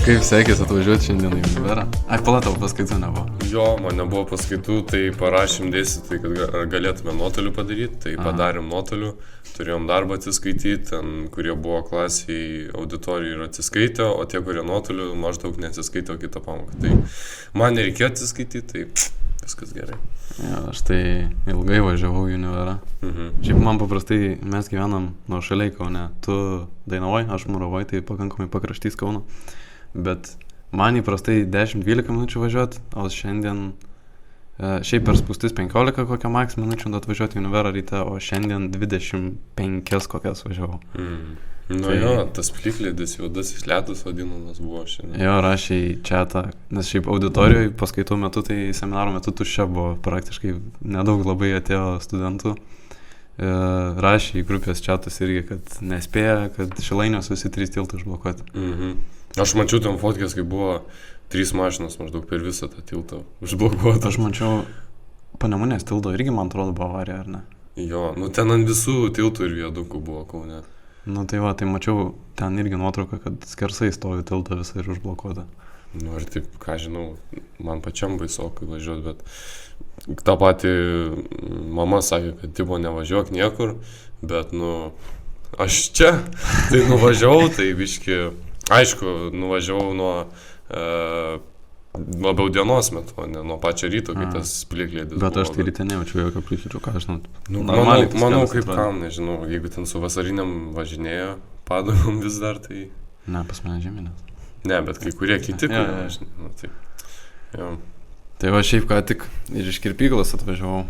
Kaip sekėsi atvažiuoti šiandien į Univerą? Ai, pala, tavo paskaitų nebuvo. Jo, man nebuvo paskaitų, tai parašėm dėstytojai, kad galėtume nuotoliu padaryti, tai padarėm nuotoliu, turėjom darbą atsiskaityti, ten, kurie buvo klasiai auditorijai ir atsiskaitė, o tie, kurie nuotoliu, maždaug neatsiskaitė kitą pamoką. Tai man nereikėjo atsiskaityti, tai viskas gerai. Ja, aš tai ilgai važiavau į Univerą. Šiaip man paprastai, mes gyvenam nuo šaliai Kaune. Tu Dainavoj, aš Muravoj, tai pakankamai pakraštys Kauno. Bet man įprastai 10-12 minučių važiuoti, o šiandien šiaip per spūstis 15 kokią maks minučių atvažiuoti į Univerą ryte, o šiandien 25 kokias važiavau. Nu Tai- jo, tas plikledis juodasis ledas vadinamas buvo šiandien. Jo, rašė į chatą, nes šiaip auditorijoje paskaitų metu, tai seminaro metu tuščia buvo, praktiškai nedaug labai atėjo studentų. Rašė į grupės chatus irgi, kad nespėja, kad Šilainiuos visi 3 tiltai užblokuoti. Aš mačiau ten fotkės, kai buvo 3 mašinos maždaug per visą tą tiltą užblokuotą. Aš mačiau, Panemunės tildo irgi, man atrodo, buvo avarija, ar ne? Jo, nu ten ant visų tiltų ir viadukų buvo Kaune. Nu tai va, tai mačiau ten irgi nuotrauką, kad skersai stovi tiltą visą ir užblokuota. Nu ir taip, ką žinau, man pačiam baisokai važiuoti, bet tą patį mama sakė, kad tipo nevažiuok niekur, bet nu, aš čia, tai nuvažiavau, tai biški, aišku, nuvažiavau nuo labiau dienos metu, o ne nuo pačio ryto, kai tas plikledis buvo. Bet aš tai ryte nejaučiu jokio plikledžio, ką žinot. Nu, Normaliai tas manau kelias kaip atrodė. kam, nežinau, jeigu ten su vasariniam važinėjo, padangom vis dar, tai... Ne, pas mane žemynės. Ne, bet kai kurie kiti, Jo, kurie jo. važinėjo, nu, tai... Jo. Tai va, šiaip ką tik ir iš kirpyklos atvažiavau,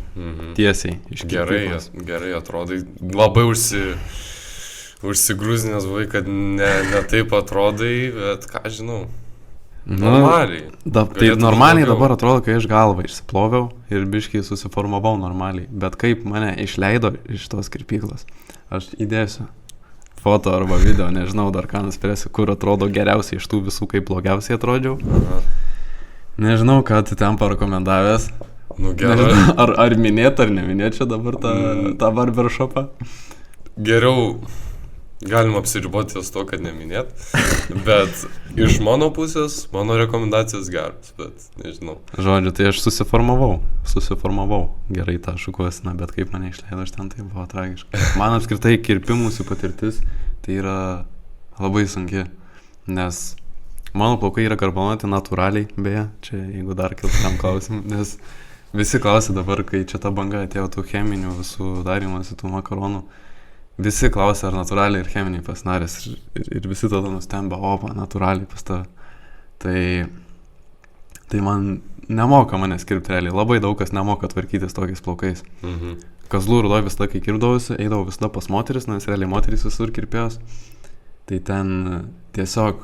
tiesiai iš kirpyklos. Gerai atrodai, labai užsigrūzinęs buvai, kad ne taip atrodai, bet ką žinau, normaliai. Tai Galėtų normaliai daugiau. dabar atrodo, kai aš galvą išsiploviau ir biškiai susiformavau normaliai, bet kaip mane išleido iš tos kirpyklos, aš įdėsiu foto arba video, nežinau dar ką nuspręsiu, kur atrodo geriausiai iš tų visų, kaip blogiausiai atrodžiau. Nežinau, ką tu ten parekomendavęs. Nu gerai, Nežinau, ar minėt ar neminėt čia dabar tą barbershopą. geriau galima apsiriboti ties to, kad neminėt, bet iš mano pusės, mano rekomendacijos geros, bet nežinau. Žodžiu, tai aš susiformavau gerai tą šukuosiną, bet kaip mane išleido iš ten, tai buvo tragiška. Man apskritai kirpimusi patirtis tai yra labai sunki, nes mano plaukai yra karbonuoti natūraliai, beje, čia jeigu dar kiltų tam klausimų, nes visi klausia dabar, kai čia ta banga atėjo tų cheminių visų darymosi tų makaronų, visi klausia, ar natūraliai ir cheminiai pasinarės ir visi tada nustemba, opa, natūraliai pas tave. Tai man nemoka manęs kirpti realiai, labai daug kas nemoka tvarkytis tokiais plaukais. Kazlų Rūdoj visada, kai kirpdavausi, eidavau visada pas moteris, nes realiai moteris visur kirpėjos. Tai ten tiesiog,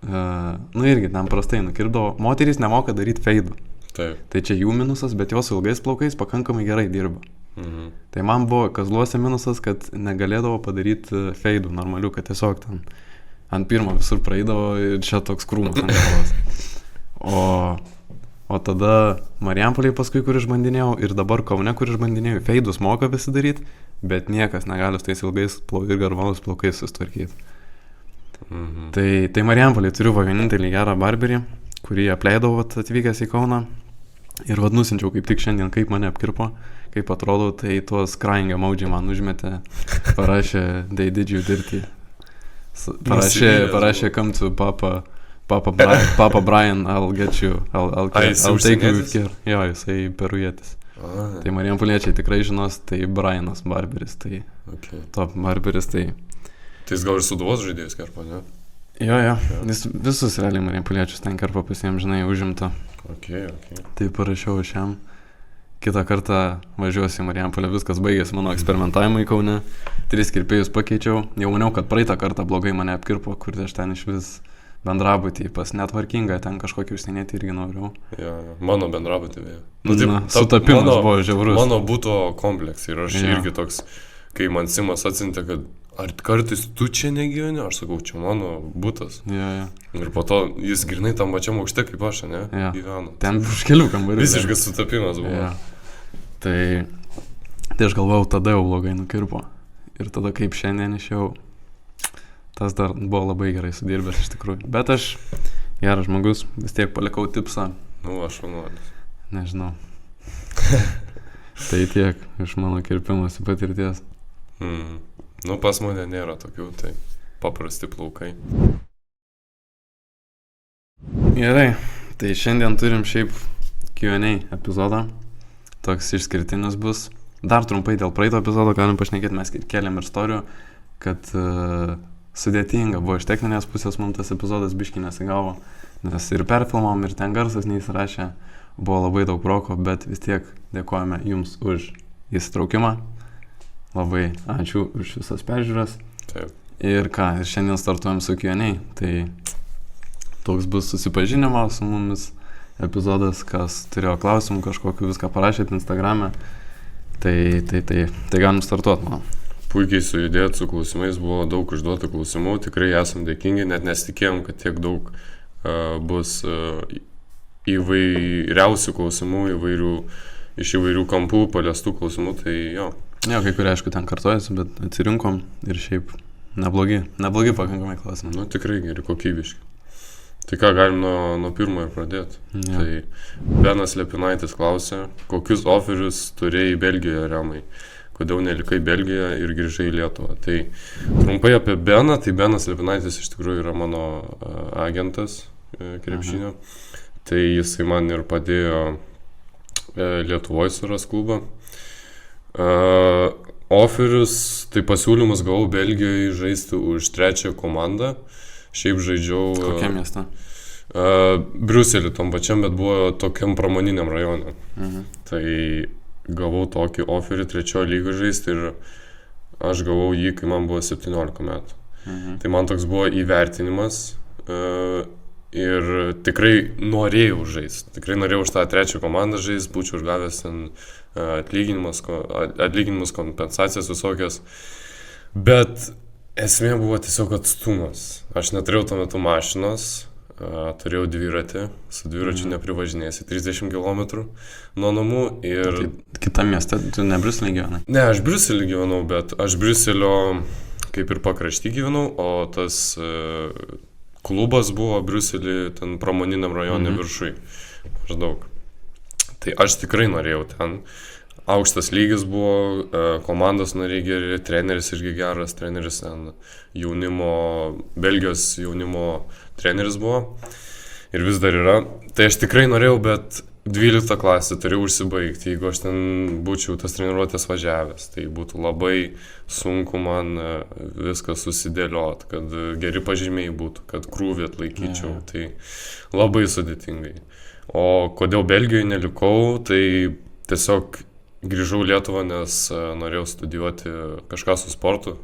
nu irgi ten prastai nukirpdavo, moteris nemoka daryti feidų. Taip. Tai čia jų minusas, bet jos ilgais plaukais pakankamai gerai dirba. Tai man buvo Kazluose minusas, kad negalėdavo padaryti feidų normalių, kad tiesiog ten ant pirmo visur praeidavo ir čia toks krūmas ant galvos. O tada Marijampolėje paskui, kur išbandinėjau, ir dabar Kaune, kur išbandinėjau, feidus moka visi daryti, bet niekas negali su tais ilgais ir garbanus plaukais susitvarkyti. Tai Marijampolėje turiu vienintelį gerą barberį, kurį apleidau atvykęs į Kauną. Ir nusinčiau kaip tik šiandien, kaip mane apkirpo, kaip atrodo, tai tuos crying emoji man užmetė, parašė they did you dirty. Parašė come to Papa Brian, I'll get you, I'll take you with care. Jo, jisai perujėtis. Tai Marijampoliečiai tikrai žinos, tai Brianas barberis, tai top barberis, tai... Tai jis gal ir Sūduvos žaidėjus karpa, ne? Jo, jis visus realiai Marijampoliečius ten karpa pasiems, žinai, užimta. Tai parašiau šiam. Kitą kartą važiuosiu į Marijampolę, viskas baigėsi mano eksperimentavimą į Kaune. 3 kirpėjus pakeičiau. Jau maniau, kad praeitą kartą blogai mane apkirpo, kur aš ten iš vis bendrabutį pas netvarkingą, ten kažkokį užsienietį irgi noriu. Mano bendrabutį vėjo. Sutapimas buvo žiaurus. Mano būto kompleks ir aš irgi toks, kai man Simas atsiuntė, kad ar kartais tu čia negyveni, aš sakau, čia mano būtas. Ir po to jis grinai tam pačiam aukšte kaip aš, ne? Gyveno. Ten už kelių kambarių. Visiškas sutapimas buvo. Tai aš galvojau, tada jau blogai nukirpo. Ir tada kaip šiandien išėjau, tas dar buvo labai gerai sudirbęs iš tikrųjų. Bet aš geras žmogus, vis tiek palikau tipsą, Nu, aš šaunuolis. nežinau. Tai tiek iš mano kirpimosi patirties. Nu, pas mane nėra tokių, tai paprasti plaukai. Gerai, tai šiandien turim šiaip Q&A epizodą. Toks išskirtinis bus. Dar trumpai dėl praeito epizodo galim pašnekėti, mes keliam ir istorijų, kad sudėtinga buvo iš techninės pusės, mums tas epizodas biškį nesigavo, nes ir perfilmom, ir ten garsas neįsirašė, buvo labai daug broko, bet vis tiek dėkojame jums už įsitraukimą. Labai ačiū už visas peržiūras. Taip. Ir ką, ir šiandien startuojam su Q&A, tai toks bus susipažinimo su mumis epizodas, kas turėjo klausimų kažkokiu, viską parašėt Instagrame, tai galim startuoti, manau. Puikiai sujudėt su klausimais, buvo daug užduotų klausimų, tikrai esam dėkingi, net nesitikėjom, kad tiek daug bus įvairiausių klausimų, iš įvairių kampų paliestų klausimų, tai jo. Jo, kai kurie aišku ten kartojasi, bet atsirinkom ir šiaip neblogi pakankamai klausimai. Nu, tikrai geri, kokybiški. Tai ką, galim nuo pirmojo pradėti. Ja. Tai Benas Lepinaitis klausė, kokius oferius turėjai Belgijoje, Remai? Kodėl nelikai Belgijoje ir grįžai į Lietuvą? Tai trumpai apie Beną, tai Benas Lepinaitis iš tikrųjų yra mano agentas krepšinio. Tai jisai man ir padėjo Lietuvoje surast klubą. Oferius, tai pasiūlymus gavau Belgijoje žaisti už 3 komandą. Šiaip žaidžiau... Kokiam mieste? Briuselį tom pačiam, bet buvo tokiam pramoniniam rajone. Tai gavau tokį oferį 3 lygą žaisti ir aš gavau jį, kai man buvo 17 metų. Tai man toks buvo įvertinimas ir tikrai norėjau žaisti. Tikrai norėjau už tą 3 komandą žaisti, būčiau užgavęs ten atlyginimus, kompensacijas visokias. Bet esmė buvo tiesiog atstumas. Aš neturėjau tuo metu mašinos, turėjau dviratį, su dviračiu neprivažinėsi 30 km nuo namų ir... Tai kitam mieste, tu ne Briuselį gyvenai? Ne, aš Briuselį gyvenau, bet aš Briuselio kaip ir pakrašty gyvenau, o tas klubas buvo Briuselį ten pramoniniam rajone viršui. Maždaug. Tai aš tikrai norėjau ten. Aukštas lygis buvo, komandos nariai geri, treneris irgi geras, treneris ten Belgijos jaunimo treneris buvo ir vis dar yra. Tai aš tikrai norėjau, bet 12 klasę turėjau užsibaigti, jeigu aš ten būčiau tas treniruotės važiavęs, tai būtų labai sunku man viską susidėliot, kad geri pažymiai būtų, kad krūvį atlaikyčiau, tai labai sudėtingai. O kodėl Belgijoje nelikau, tai tiesiog grįžau į Lietuvą, nes norėjau studijuoti kažką su sportu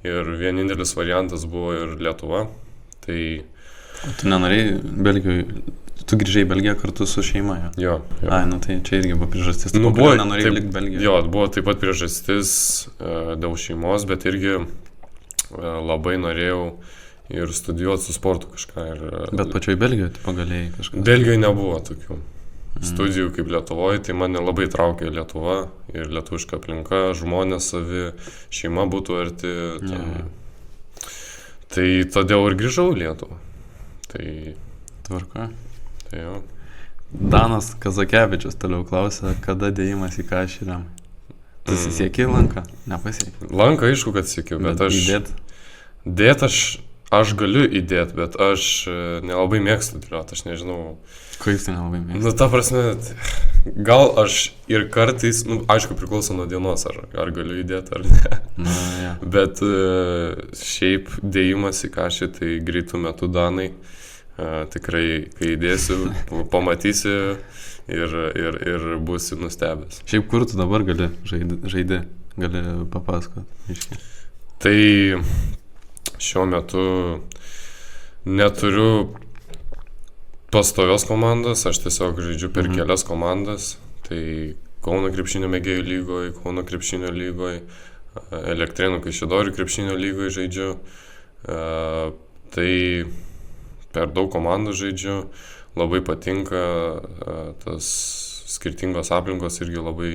ir vienintelis variantas buvo ir Lietuva. Tai... O tu nenorėjai Belgijoje, tu grįžai į Belgiją kartu su šeima, jo? Jo. Ai, nu tai čia irgi buvo priežastis, nu, kodėl nenorėjai likti Belgijoje? Jo, buvo taip pat priežastis dėl šeimos, bet irgi labai norėjau ir studijuoti su sportu kažką. Bet pačioj Belgijoje tu pagalėjai kažką? Belgijoje nebuvo tokių studijų kaip Lietuvoje, tai mane labai traukė Lietuva ir lietuviška aplinka, žmonės savi, šeima būtų arti. Tai todėl ir grįžau į Lietuvą. Tai... Tvarka. Tai jo. Danas Kazakevičius toliau klausė, kada dėjimas į Kašį. Tu siekė lanką? Nepasiekė. Lanką aišku, kad siekiau, bet aš... Dėt aš galiu įdėti, bet aš nelabai mėgstu dėlioti, aš nežinau. Ko jūs tai nelabai mėgstu? Nu, ta prasme, gal aš ir kartais, aišku, priklauso nuo dienos, ar galiu įdėti, ar ne. Na, ja. Bet šiaip dėjimas į Kašį, tai greitų metų Danai. Tikrai, kai įdėsiu, pamatysi ir būsi nustebęs. Šiaip kur tu dabar gali žaidži, gali papasakoti? Tai šiuo metu neturiu pastovios komandos, aš tiesiog žaidžiu per kelias komandas. Tai Kauno krepšinio mėgėjų lygoje, Kauno krepšinio lygoje, Elektrėnų Kaišiadorių krepšinio lygoje žaidžiu. Tai per daug komandų žaidžiu, labai patinka tas skirtingos aplinkos irgi labai,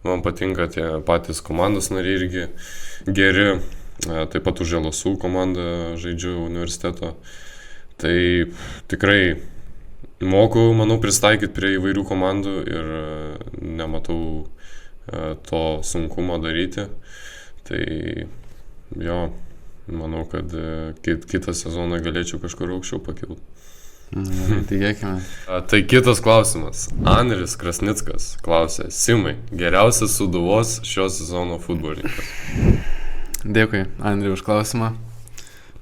man patinka tie patys komandos nariai irgi geri, taip pat už LSU komandą žaidžiu universiteto. Tai tikrai moku, manau, pristaikyti prie įvairių komandų ir nematau to sunkumo daryti. Tai jo, manau, kad kitą sezoną galėčiau kažkur aukščiau pakilti. Tikėkime. Tai kitas klausimas. Andris Krasnickas klausė: Simai, geriausias Sūduvos šio sezono futbolininkas. Dėkui, Andriui, už klausimą.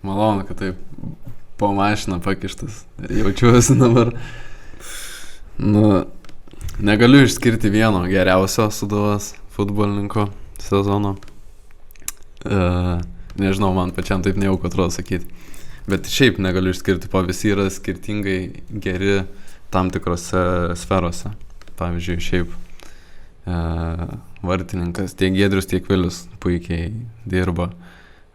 Malonu, kad taip po mašiną pakištas. Jaučiuosi dabar. Negaliu išskirti vieno geriausio Sūduvos futbolininko sezono. Nežinau, man pačiam taip nejauku atrodo sakyti. Bet šiaip negaliu išskirti, visi yra skirtingai geri tam tikrose sferose. Pavyzdžiui, šiaip vartininkas, tiek Giedrius, tiek Vilius puikiai dirba.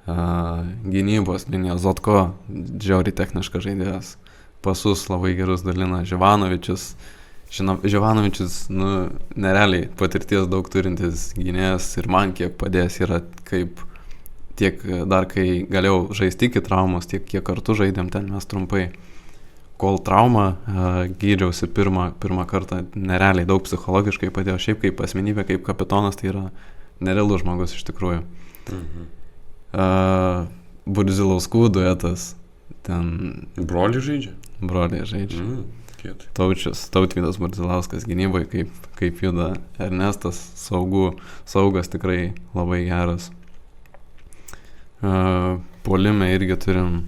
Gynybos linija Zotko, žiauriai techniškas žaidėjas. Pasus labai gerus dalina. Živanovičius, nerealiai patirties daug turintis gynėjas ir man kiek padės yra kaip tiek dar kai galėjau žaisti iki traumos, tiek kiek kartu žaidėm ten mes trumpai. Kol traumą gydžiausi pirmą kartą, nerealiai daug psichologiškai padėjo, šiaip kaip asmenybė, kaip kapitonas, tai yra nerealus žmogus iš tikrųjų. Burzilauskų duetas, ten... Broliai žaidžia? Broliai žaidžia. Tautvydas Burzilauskas gynybai, kaip juda Ernestas, saugas tikrai labai geras. Puolime irgi turim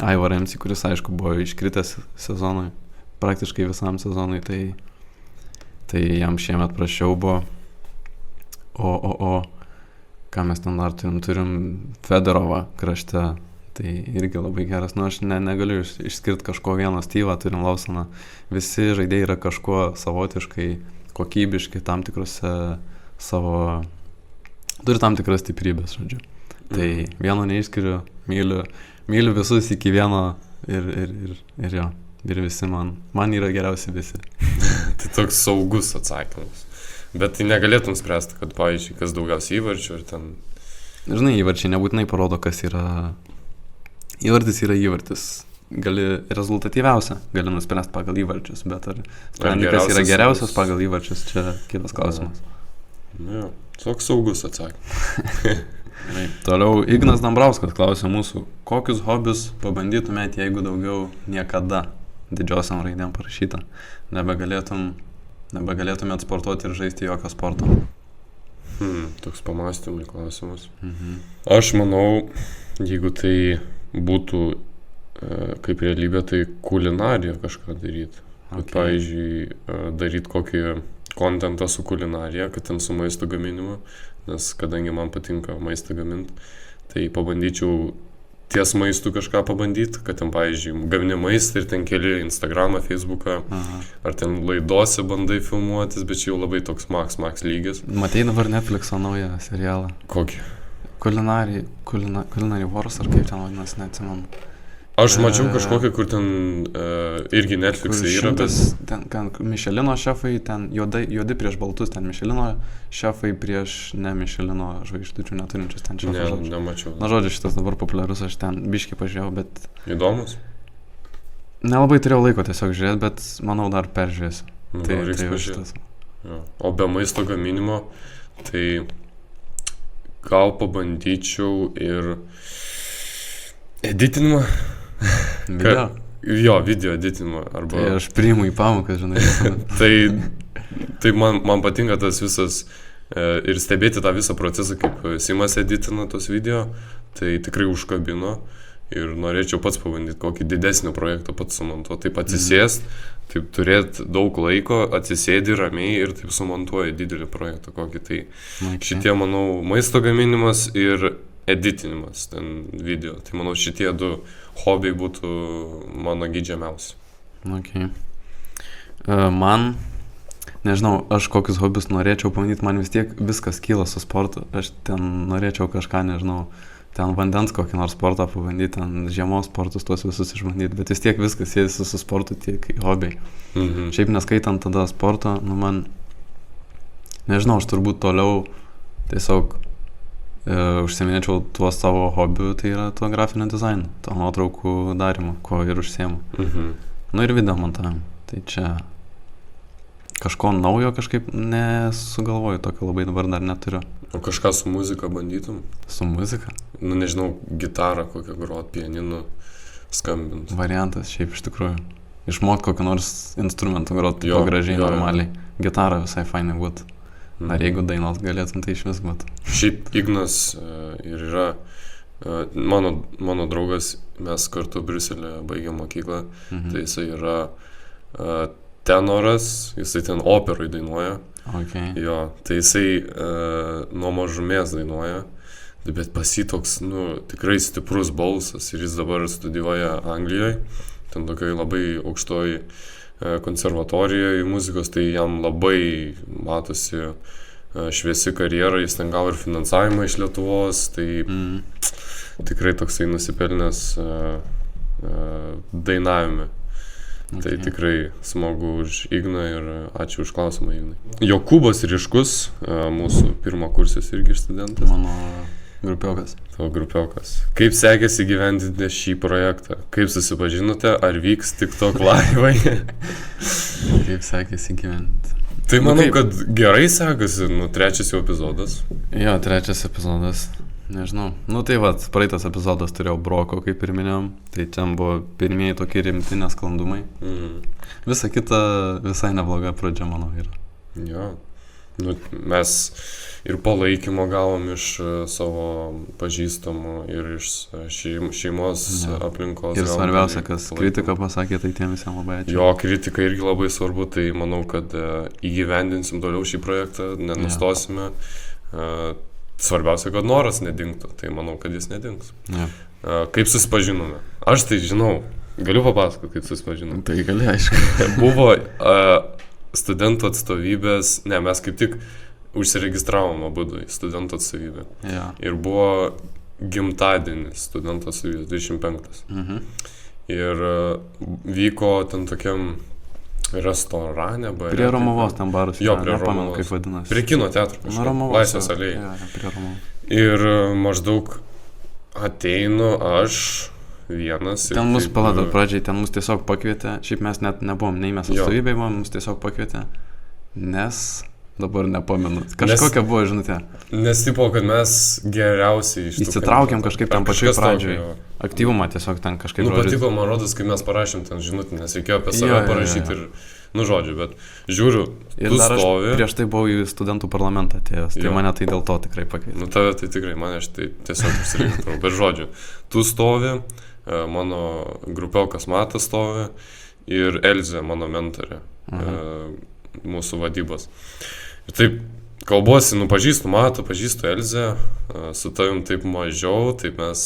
Aivarą Remsį, kuris aišku buvo iškritęs sezonui, praktiškai visam sezonui, tai jam šiemet prašiau buvo. O ką mes ten dar turim Federovą krašte, tai irgi labai geras. Aš negaliu išskirti kažko vieno, Styvą, turim Lausoną. Visi žaidėjai yra kažkuo savotiškai kokybiški, tam tikrose turi tam tikras stiprybės, žodžiu. Tai vieno neišskiriu, myliu visus iki vieno ir jo, ir visi man yra geriausi visi. Tai toks saugus atsakymas. Bet tai negalėtum spręsti, kad, pavyzdžiui, kas daugiausiai įvarčių ir ten... Žinai, įvarčiai nebūtinai parodo, kas yra... Įvartis yra įvartis. Rezultatyviausia gali nuspręsti pagal įvarčius, bet ar kas yra geriausias pagal įvarčius, čia kitas klausimas. Jo, toks saugus atsakymas. Toliau Ignas Dambrauskas klausė mūsų, kokius hobius pabandytumėt, jeigu daugiau niekada didžiosiam raidėm parašyta, nebegalėtumėt sportuoti ir žaisti jokio sporto? Toks pamąstymai klausimas. Aš manau, jeigu tai būtų kaip realybė, tai kulinariją kažką daryti. Pavyzdžiui, daryti kokį kontentą su kulinarija, kad ten su maisto gaminimu, nes kadangi man patinka maistą gaminti, tai pabandyčiau ties maistu kažką pabandyti, kad ten, pavyzdžiui, gamini maistą ir ten keli Instagramą, Facebooką, ar ten laidose bandai filmuotis, bet čia jau labai toks max lygis. Matei dabar Netflixo naują serialą? Kokį? Culinary Wars, ar kaip ten vadinasi, neatsimenu. Aš mačiau kažkokią, kur ten irgi Netflix'e yra, bet... Ten Michelino šefai, ten juodi prieš baltus, ten Michelino šefai prieš ne Michelino žvaigždučių neturinčius ten šefai. Ne, nemačiau. Na, žodžiu, šitas dabar populiarus, aš ten biškį pažiūrėjau, bet... Įdomus? Nelabai turėjau laiko tiesiog žiūrėti, bet manau dar peržiūrėsiu. Tai reiks pažiūrėti. O be maisto gaminimo, tai gal pabandyčiau ir editinimą. Video? Jo, video editinimą. Tai aš priimu į pamoką, žinai. Tai man patinka tas visas ir stebėti tą visą procesą, kaip Simas editina tos video, tai tikrai užkabino ir norėčiau pats pabandyti kokį didesnį projektą pats sumontuoti. Taip atsisėst, taip turėti daug laiko, atsisėdi ramiai ir taip sumontuoji didelį projektą kokį. Tai šitie, manau, maisto gaminimas ir editinimas ten video. Tai manau šitie du hobiai būtų mano geidžiamiausi. Man, nežinau, aš kokius hobius norėčiau pabandyti, man vis tiek viskas kyla su sportu. Aš ten norėčiau kažką, nežinau, ten vandens kokį nors sportą pabandyti, ten žiemos sportus tuos visus išbandyti, bet vis tiek viskas siejasi su sportu, tiek hobiai. Šiaip neskaitant tada sporto, man, nežinau, aš turbūt toliau tiesiog užsiminėčiau tuo savo hobiu, tai yra tuo grafinio dizainu, tuo nuotraukų darimu, ko ir užsiemu. Nu ir video montavimu. Tai čia kažko naujo kažkaip nesugalvoju, tokio labai dabar dar neturiu. O kažką su muzika bandytum? Su muzika? Nu nežinau, gitarą kokią grot, pianinu skambint. Variantas šiaip iš tikrųjų. Išmokti kokį nors instrumentą grot gražiai, normaliai. Gitarą visai fainai būtų. Ar jeigu dainos galėtum, tai iš vis būtų. Šiaip Ignas ir yra mano draugas, mes kartu Briuselėje baigėm mokyklą, tai jisai yra tenoras, jisai ten operoj dainuoja. Okay. Jo, tai jisai nuo mažumės dainuoja, bet pas jį toks, tikrai stiprus balsas ir jis dabar studijuoja Anglijoje, ten tokioj labai aukštoj konservatorijoje muzikos, tai jam labai matosi šviesi karjera, jis ten gavo ir finansavimą iš Lietuvos, tai tikrai toksai nusipelnęs dainavime. Okay. Tai tikrai smagu už Igną ir ačiū už klausimą, Ignai. Jokūbas Ryškus, mūsų pirmakursis irgi studentas. Mano grupiokas. Tavo grupiokas. Kaip sekėsi gyvendinti šį projektą? Kaip susipažinote? Ar vyks TikTok laivai? Kaip sekėsi gyventi? Tai manau, kad gerai sekasi, 3 jau epizodas. Jo, 3 epizodas. Nežinau. Tai praeitas epizodas turėjau broko, kaip ir minėjom. Tai ten buvo pirmieji tokie rimti nesklandumai. Visa kita visai nebloga pradžia, manau, yra. Jo. Mes ir palaikymo gavom iš savo pažįstamų ir iš šeimos aplinkos. Ir svarbiausia, kas kritiką pasakė, tai tiem visiems labai ačiū. Jo, kritika irgi labai svarbu, tai manau, kad įgyvendinsim toliau šį projektą, nenustosime. Svarbiausia, kad noras nedingtų, tai manau, kad jis nedings. Kaip susipažinome? Aš tai žinau, galiu papasakoti, kaip susipažinome. Tai gali, aišku. Buvo studentų atstovybės, mes kaip tik užsiregistravom abudu į studentų atstovybę. Ir buvo gimtadienis studentų atstovybės, 25. Ir vyko ten tokiam restorane, bare. Prie Romuvos ten baras. Jo, prie Romuvos. Kaip vadinasi. Prie kino teatro kažkaip. Laisvės alėjai. Prie Romuvos. Ir maždaug ateinu aš vienas. Ten mus pradžiai, ten mus tiesiog pakvietė. Šiaip mes net nebuvom, nei mes atstovybėj buvom, mus tiesiog pakvietė. Nes dabar nepamenu. Kažkokia buvo žinutė. Nes tipo, kad mes geriausiai įsitraukėm kažkaip ten pačioj pradžioj. Aktyvumą tiesiog ten kažkaip. Patiko, man rodos, kai mes parašėm ten žinutę, nes reikėjo apie save parašyti ir, žodžiu, bet žiūriu, tu stovi. Ir prieš tai buvau į studentų parlamentą atėjęs, tai mane tai dėl to tikrai pakvietė. Tave tai tikrai, mane aš tai tiesiog užsiregistrau, bet žodžiu, tu stovi, mano grupiokas Matas stovi ir Elzė, mano mentorė, mūsų vadybos. Ir taip kalbuosi, pažįstu Matą, pažįstu Elzę, su tavim taip mažiau, taip mes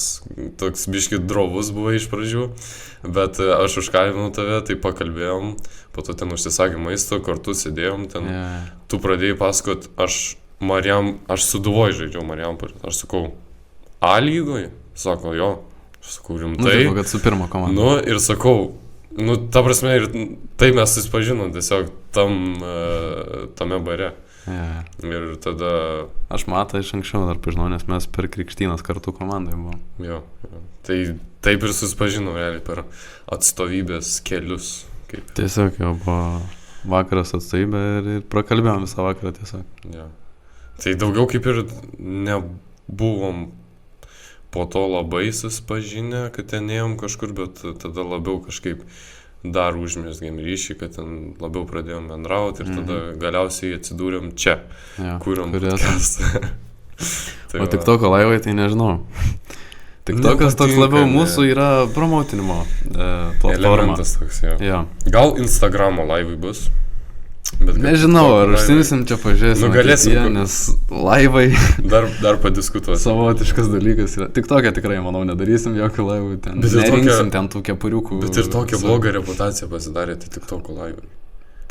toks biški drovus buvo iš pradžių, bet aš užkalbinau tave, taip pakalbėjom, po to ten užsisakėm maisto, kartu sėdėjom, ten tu pradėjai pasakot, aš Sūduvoj žaidžiau Marijampolėj, aš sakau, A lygoj? Sako, jo, aš sakau, rimtai. Taip, kad su pirma komanda. Ir sakau, ta prasme, ir tai mes susipažinom tiesiog tame bare. Ir tada... Aš Matą iš anksčiau dar pažinau, nes mes per Krikštynas kartu komandai buvom. Jo. Tai taip ir susipažinom realiai per atstovybės kelius. Tiesiog jau buvo vakaras atstovybė ir prakalbėjom visą vakarą tiesiog. Jo. Tai daugiau kaip ir nebuvom po to labai susipažinę, kad ten ėjom kažkur, bet tada labiau kažkaip dar užmezgėm ryšį, kad ten labiau pradėjom bendrauti ir tada galiausiai atsidūrėm čia, kuriam podcastą. O TikToko laivai tai nežinau. TikTokas toks labiau mūsų yra promautinimo platforma. Elementas toks, jo. Gal Instagramo laivai bus? Nežinau, ar užsimsim čia pažiūrėsim, nes laivai dar padiskutuosim. Savotiškas dalykas yra. Tik tokia tikrai, manau, nedarysim jokių laivų, ten nerinksim ten tų kepuriukų. Bet ir tokia bloga reputacija pasidarė, tai tik toko laivai.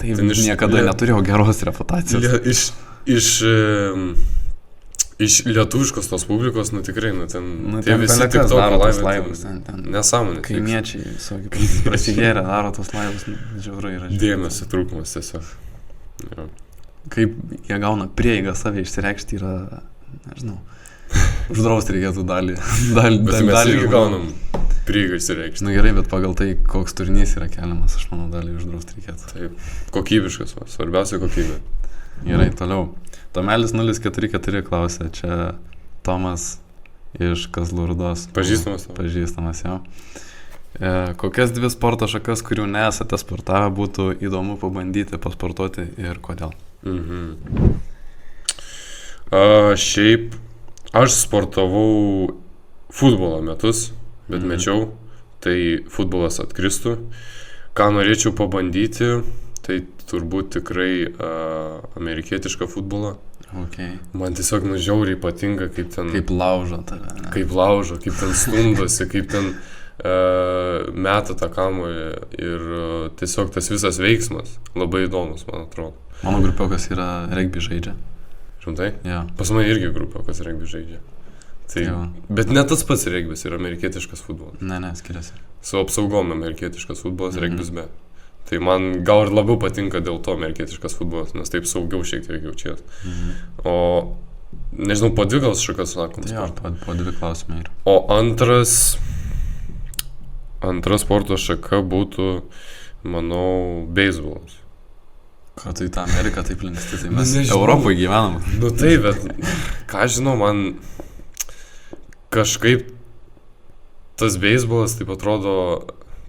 Tai niekada neturėjau geros reputacijos. Iš lietuviškos tos publikos, tikrai, tie visi tik toko laivai. Nesąmonė. Kaimiečiai, visokie, prasigėrė, daro tos laivus, žiauru yra. Dėmesio trūkumas tiesiog. Kaip jie gauna prieigą savai išsireikšti yra, nežinau. Uždrausti reikėtų dalį. Bet mes dalį irgi žmonių. gaunam prieigą išsireikšti. Na gerai, bet pagal tai, koks turinys yra keliamas, aš manau, dalį uždrausti reikėtų. Taip, kokybiškas, svarbiausia kokybė. Gerai, toliau. Tomelis 044 klausė, čia Tomas iš Kazlų Rūdos. Pažįstamas. Pažįstamas, jau. Kokias 2 sporto šakas, kurių nesate sportavę, būtų įdomu pabandyti pasportuoti ir kodėl? Šiaip, aš sportavau futbolo metus, bet mečiau, tai futbolas atkristų. Ką norėčiau pabandyti, tai turbūt tikrai amerikietišką futbolą. Okay. Man tiesiog žiauriai patinka, kaip ten... Kaip laužo tave. Ne? Kaip laužo, kaip ten stumdosi, kaip ten meta tą kamuolį ir tiesiog tas visas veiksmas labai įdomus, man atrodo. Mano grupiokas yra regbį žaidžia. Rimtai? Ja. Pas mane irgi grupiokas regbį žaidžia. Tai, bet ne tas pats regbis yra amerikietiškas futbolas. Ne, skiriasi. Su apsaugom amerikietiškas futbolas, regbis be. Tai man gal ir labiau patinka dėl to amerikietiškas futbolas, nes taip saugiau šiek tiek jaučiat. O nežinau, po 2 gal šakas sakom. Jo, po 2 klausimai yra. O antra sporto šaka būtų, manau, beisbolas. Ką tu į tą Ameriką taip linksti, tai mes Europoje gyvenam. Nu taip, bet ką žinau, man kažkaip tas beisbolas taip atrodo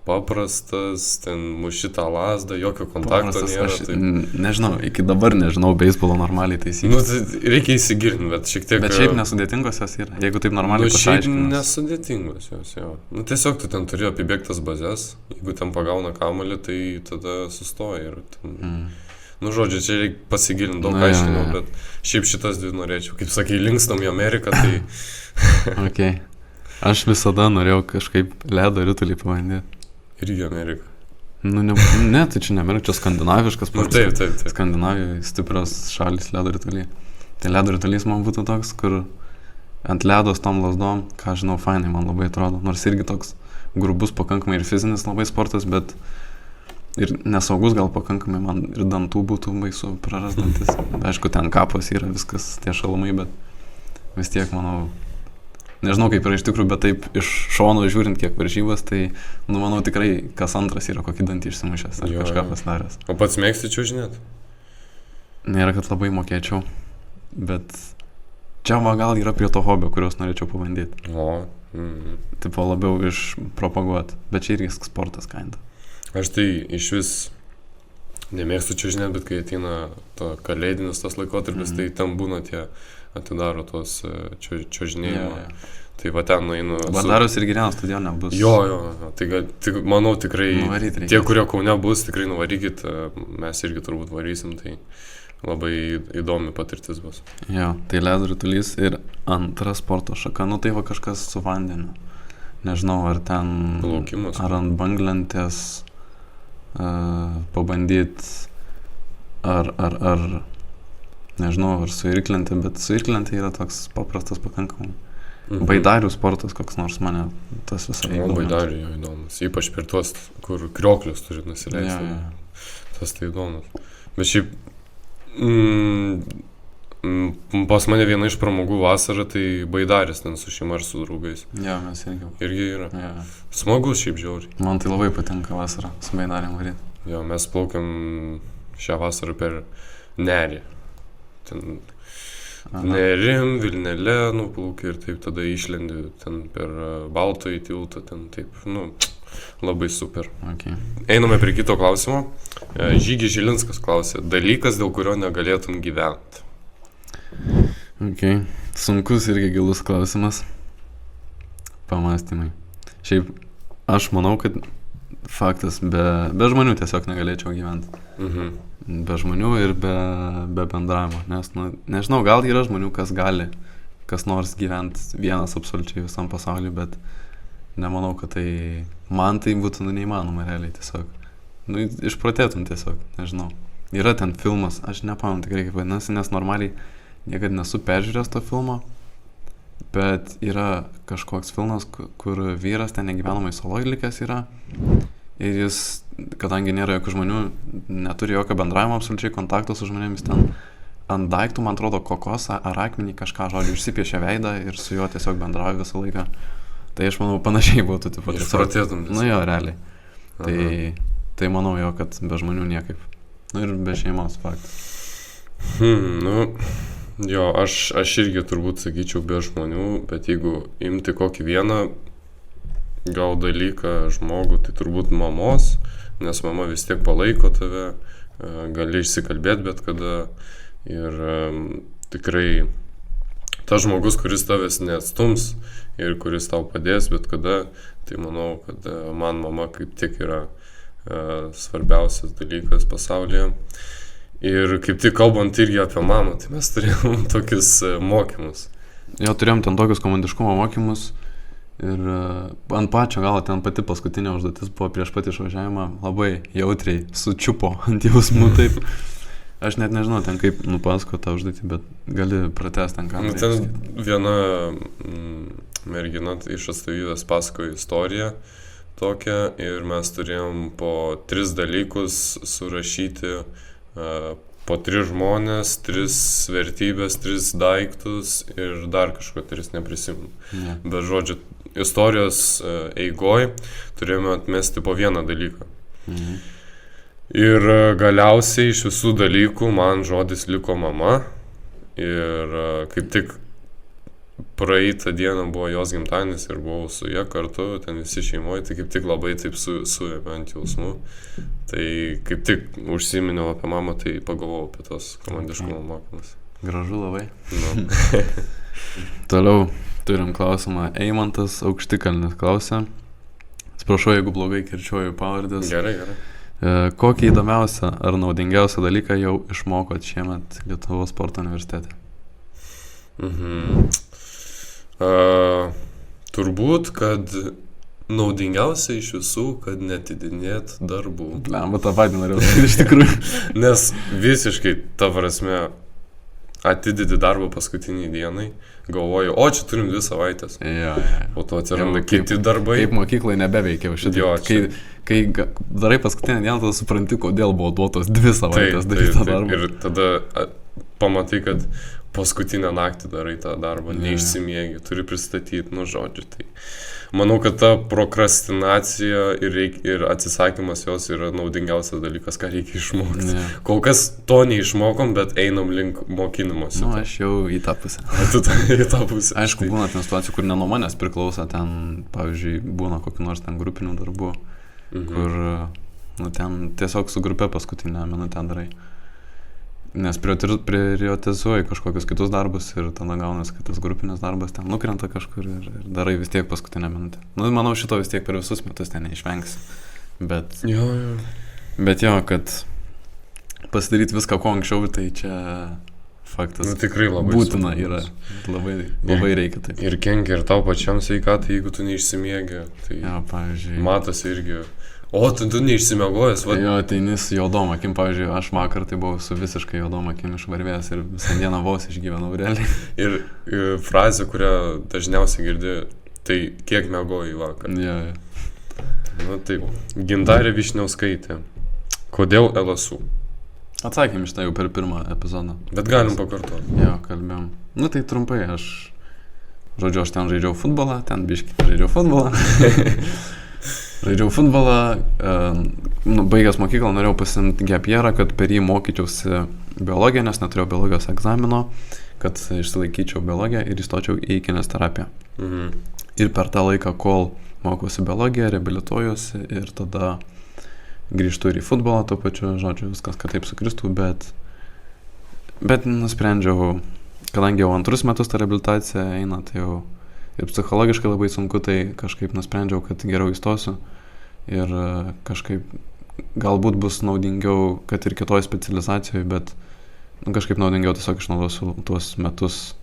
paprastas, ten muši tą lazdą, jokio kontakto nėra. Aš nežinau, iki dabar nežinau beisbolo normaliai taisyklių. Nu, tai reikia įsigilinti, bet šiek tiek... Bet šiaip nesudėtingos jos yra, jeigu taip normaliai paaiškinus. Šiaip nesudėtingos jos, jo. Nu, tiesiog tu ten turi apibėgtas bazės, jeigu ten pagauna kamuolį, tai tada sustoja ir ten... Nu, žodžiu, čia reikia pasigilinti, daug aiškinau, bet šiaip šitas 2 norėčiau. Kaip sakai, linkstam į Ameriką, tai... Okay. Aš visada norėjau kažkaip ledo ritulį pabandyti. Irgi Amerika. Nu, ne, tai čia ne Amerika, čia skandinaviškas sportas. Taip. Skandinavijoje stiprios šalis ledo ritulį. Tai ledo ritulys man būtų toks, kur ant ledo su tom lasdom, ką žinau, fainai man labai atrodo. Nors irgi toks grubus pakankamai ir fizinis labai sportas, bet ir nesaugus gal pakankamai, man ir dantų būtų baisu prarasdantis. Aišku, ten kapas yra viskas, tie šalmai, bet vis tiek, manau, nežinau kaip yra iš tikrųjų, bet taip iš šono žiūrint kiek varžybas, tai, nu, manau, tikrai kas antras yra kokį dantį išsimušęs ar kažką pasidaręs. O pats mėgsti čiuožinėt? Nėra, kad labai mokėčiau, bet čia man gal yra prie to hobio, kuriuos norėčiau pabandyti. Tipo labiau išpropaguoti, bet čia irgi sportas kinda. Aš tai iš vis nemėgstu čiuožinėt, bet kai ateina to kalėdinis tas laikotarpis, tai ten būna tie atidaro tos čiuožinėjimo. Tai va ten nueinu... Bandaros ir Girėno stadione bus. Jo, tai manau tikrai, tie, kurie Kaune bus, tikrai nuvarykit, mes irgi turbūt varysim, tai labai įdomi patirtis bus. Jo, tai ledo ritulys ir antra sporto šaka, nu tai va kažkas su vandeniu. Nežinau, ar ten... Plaukimas. Ar ant banglentės pabandyti, ar nežinau, ar su irklentė, bet su irklentė yra toks paprastas pakankamai. Baidarių sportas koks nors mane tas visai įdomus. Baidarių jo įdomus, ypač per tuos, kur krioklius turi nusileisti. Tas tai įdomus. Bet šiaip pas mane viena iš pramogų vasarą, tai baidaris ten su šeima ar su draugais. Jo, mes irgi. Irgi yra. Smagus šiaip žiauriai. Man tai labai patinka vasarą su baidarėm varyti. Jo, mes plaukiam šią vasarą per Nerį. Ten Nerim, Vilnelė nuplaukia ir taip tada išlendi ten per Baltąjį tiltą, ten taip, nu, labai super. Okay. Einame prie kito klausimo. Žygis Žilinskas klausė, dalykas, dėl kurio negalėtum gyventi. Okay. Sunkus irgi gilus klausimas. Pamastymai. Šiaip, aš manau, kad faktas, be žmonių tiesiog negalėčiau gyventi. Be žmonių ir be bendravimo, nes, nu, nežinau, gal yra žmonių, kas gali kas nors gyventi vienas absoliučiai visam pasauliu, bet nemanau, kad tai, man tai būtų neįmanoma realiai tiesiog. Nu, išprotėtum tiesiog, nežinau. Yra ten filmas, aš nepamenu tikrai kaip vadinasi, nes normaliai niekada nesu peržiūrėjęs to filmo, bet yra kažkoks filmas, kur vyras ten negyvenamai saloj likęs yra. Ir jis, kadangi nėra jokių žmonių, neturi jokio bendravimo, absoliučiai kontakto su žmonėmis ten, ant daiktų, man atrodo, kokosą ar akmenį kažką, žodžiu, išsipiešia veidą ir su juo tiesiog bendrauja visą laiką. Tai aš manau, panašiai būtų. Išprotėtum. Nu jo, realiai. Tai manau jo, kad be žmonių niekaip. Nu ir be šeimos faktas. Jo, aš irgi turbūt sakyčiau be žmonių, bet jeigu imti kokį vieną gal dalyką žmogų, tai turbūt mamos, nes mama vis tiek palaiko tave, gali išsikalbėti bet kada ir tikrai tas žmogus, kuris tavęs neatstums ir kuris tau padės bet kada, tai manau, kad man mama kaip tik yra svarbiausias dalykas pasaulyje. Ir kaip tik kalbant irgi apie mamą, tai mes turėjom tokius mokymus. Jo, turėjom ten tokius komandiškumo mokymus ir ant pačio galo ten pati paskutinė užduotis buvo prieš pat išvažiavimą labai jautriai sučiupo ant jausmų taip. Aš net nežinau ten kaip nupasako tą užduotį, bet gali pratęsti ten ką. Ten viena mergina iš atstovybės pasakojo istoriją tokią ir mes turėjom po 3 dalykus surašyti, po 3 žmonės, 3 vertybės, 3 daiktus ir dar kažko 3 neprisimenu. Bet žodžiu, istorijos eigoj turėjome atmesti po vieną dalyką. Ir galiausiai iš visų dalykų man žodis liko mama ir kaip tik praeitą dieną buvo jos gimtadienis ir buvau su ja kartu, ten visi šeimoje, tai kaip tik labai taip suėmė ant jausmų. Tai kaip tik užsiminiau apie mamą, tai pagalvojau apie tos komandiškumo mokymus. Gražu labai. Toliau turim klausimą. Eimantas Aukštikalnis klausia. Atsiprašau, jeigu blogai kirčiuoju pavardės. Gerai. Kokį įdomiausią ar naudingiausią dalyką jau išmokot šiemet Lietuvos sporto universitete? Turbūt, kad naudingiausia iš visų, kad netidinėt darbų. Lemba, tą patį norėjau sakyti iš tikrųjų. Nes visiškai, ta prasme, atidedi darbą paskutiniai dienai, galvoju, o čia turim 2 savaitės. Po to atsiranda kiti darbai. Kaip mokyklai nebeveikia šitą. Kai darai paskutinę dieną, tada supranti, kodėl buvo duotos 2 savaitės daryti tą darbą. Ir tada pamatai, kad paskutinę naktį darai tą darbą, neišsimiegi, turi pristatyti, žodžiu. Tai manau, kad ta prokrastinacija ir atsisakymas jos yra naudingiausias dalykas, ką reikia išmokti. Kol kas to neišmokom, bet einam link mokinimosi. Aš jau į tą pusę. į tą pusę. Aišku, būna ten situacijų, kur ne nuo manęs priklauso, ten, pavyzdžiui, būna kokių nors ten grupinių darbų, kur ten tiesiog su grupe paskutinę minutę darai. Nes prioritizuoji kažkokius kitus darbus ir tada gaunas, kad tas grupinis darbas ten nukrenta kažkur ir darai vis tiek paskutinę minutę. Manau, šito vis tiek per visus metus ten neišvengsi. Bet jo, kad pasidaryti viską kuo anksčiau, tai čia faktas. Tikrai labai būtina yra. Labai reikia taip. Ir kenkia ir tau pačiam sveikatai, jeigu tu neišsimiegi. Tai pavyzdžiui. Matosi irgi. O, tu neišsimiegojęs, va. Jo, ateini su juodom akim, pavyzdžiui, aš vakar tai buvau su visiškai juodom akim išvarvėjęs ir visą dieną vos išgyvenau realiai. Ir frazė, kurią dažniausiai girdi, tai kiek miegojai vakar. Taip, Gintarė Višniauskaitė. Kodėl LSU? Atsakėm iš tai jau per pirmą epizodą. Bet galim pakartoti. Jo, kalbėjom. Tai trumpai, aš ten žaidžiau futbolą, ten biškį žaidžiau futbolą. Žaidžiau futbolą, baigęs mokyklą norėjau pasiimti gap yearą, kad per jį mokyčiausi biologiją, nes neturėjau biologijos egzamino, kad išsilaikyčiau biologiją ir įstočiau į kinesterapiją. Ir per tą laiką, kol mokiausi biologiją, reabilituojuosi ir tada grįžtu ir į futbolą, tuo pačiu, žodžiu, viskas, kad taip sukristų, bet nusprendžiau, kadangi jau 2 metus ta reabilitacija eina, tai jau ir psichologiškai labai sunku, tai kažkaip nusprendžiau, kad geriau įstosiu ir kažkaip galbūt bus naudingiau, kad ir kitoj specializacijoje, bet kažkaip naudingiau tiesiog išnaudosiu tuos metus,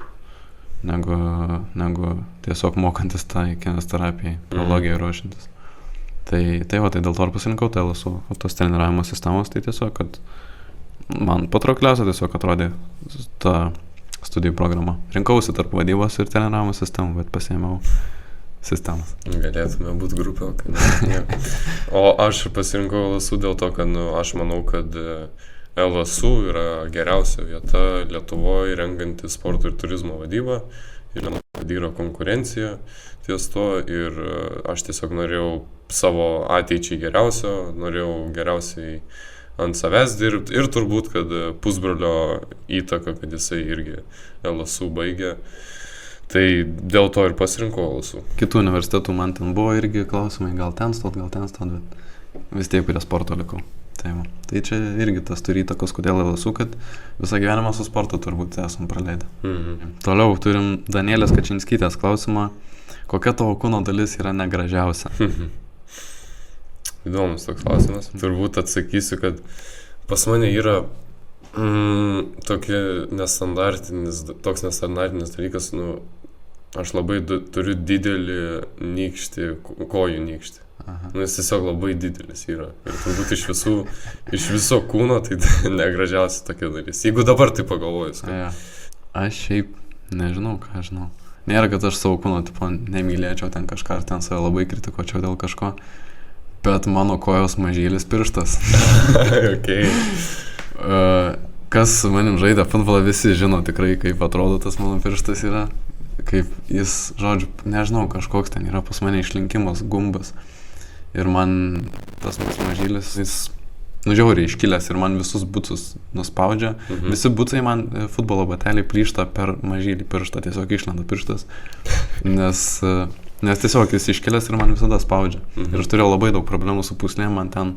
negu tiesiog mokantis tai kinesterapijai, biologijai ruošintis. Tai dėl to ir pasirinkau tai LSU, o tos treniravimo sistemos, tai tiesiog, kad man patraukliausia tiesiog atrodė ta studijų programa. Rinkausi tarp vadybos ir treniravimo sistemų, bet pasiėmiau sistemas. Galėtume būti grupė. O aš pasirinkau LSU dėl to, kad aš manau, kad LSU yra geriausia vieta Lietuvoje renkanti sporto ir turizmo vadybą. Ir manau, kad yra konkurencija ties to ir aš tiesiog norėjau savo ateičiai geriausio, norėjau geriausiai ant savęs dirbti ir turbūt, kad pusbrolio įtaka, kad jisai irgi LSU baigė. Tai dėl to ir pasirinkau LSU. Kitų universitetų man ten buvo irgi klausimai, gal ten stot, bet vis tiek prie sporto likau. Tai čia irgi tas turi įtakos, kodėl LSU, kad visą gyvenimą su sportu turbūt esam praleidę. Toliau turim Danielės Kačinskytės klausimą. Kokia tavo kūno dalis yra negražiausia? Įdomus toks klausimas. Turbūt atsakysiu, kad pas mane yra toks nestandartinis dalykas, aš labai turiu didelį nykštį, kojų nykštį. Jis tiesiog labai didelis yra. Ir turbūt iš viso kūno tai negražiausia tokia dalis. Jeigu dabar tai pagalvojus. Aš šiaip nežinau, ką aš žinau. Nėra, kad aš savo kūno nemylėčiau ten kažką, ar ten save labai kritikuočiau dėl kažko. Bet mano kojos mažylis pirštas. Okay. Kas su manim žaidė futbolą, visi žino tikrai, kaip atrodo tas mano pirštas yra. Kaip jis, žodžiu, nežinau, kažkoks ten yra pas mane išlinkimas, gumbas. Ir man tas mažylis, jis žiauriai iškilęs ir man visus bucus nuspaudžia. Visi bucai man futbolo bateliai plyšta per mažylį pirštą, tiesiog išlenda pirštas. Nes tiesiog jis iškilęs ir man visada spaudžia. Ir aš turėjau labai daug problemų su pūslėm, man ten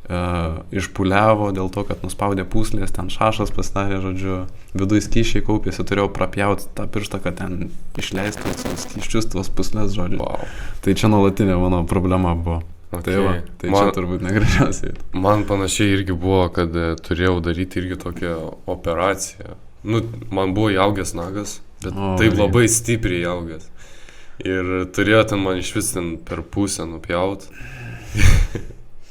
išpuliavo dėl to, kad nuspaudė pūslės, ten šašas pasidarė, žodžiu, viduje skyšiai kaupėsi, turėjau prapjauti tą pirštą, kad ten išleistų skyščius tos pūslės, žodžiu. Wow. Tai čia nuolatinė mano problema buvo. Okay. Tai čia turbūt negražiausiai. Man panašiai irgi buvo, kad turėjau daryti irgi tokią operaciją. Man buvo įaugęs nagas, bet taip labai stipriai įaugęs. Ir turėjo ten man iš vis ten per pusę nupjauti.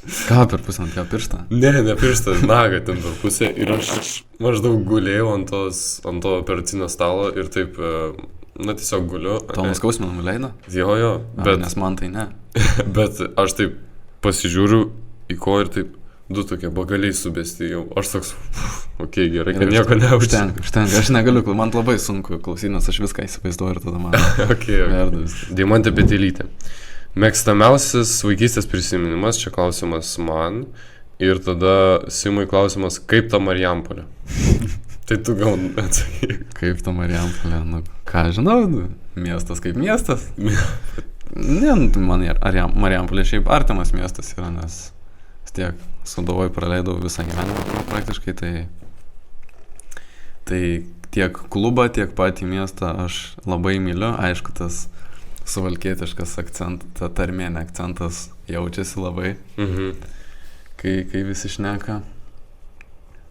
Ką per pusę, ant ką pirštą? Ne pirštą, nagą ten per pusę. Ir aš maždaug gulėjau ant to operacinio stalo ir taip, tiesiog guliu. Tau nuskausminamų leido? Jo, bet... Nes man tai ne. Bet aš taip pasižiūriu į ko ir taip, du tokie bagaliai subesti jau. Aš toks, okei, gerai, kad nieko neužtenka. Užtenka, aš negaliu, man labai sunku klausyti, nes aš viską įsivaizduoju ir tada man... Okay. Deimantė Petelytė. Mėgstamiausias vaikystės prisiminimas, čia klausimas man, ir tada Simui klausimas, kaip ta Marijampolė? Tai tu gal atsakyk. Kaip ta Marijampolė? Ką žinau, miestas kaip miestas. Man Marijampolė šiaip artimas miestas yra, nes vis tiek Sūduvoj praleidau visą gyvenimą praktiškai, tai tiek klubą, tiek patį miestą aš labai myliu, aišku, tas suvalkietiškas akcentas, ta tarmėnė akcentas jaučiasi labai, kai visi šneka.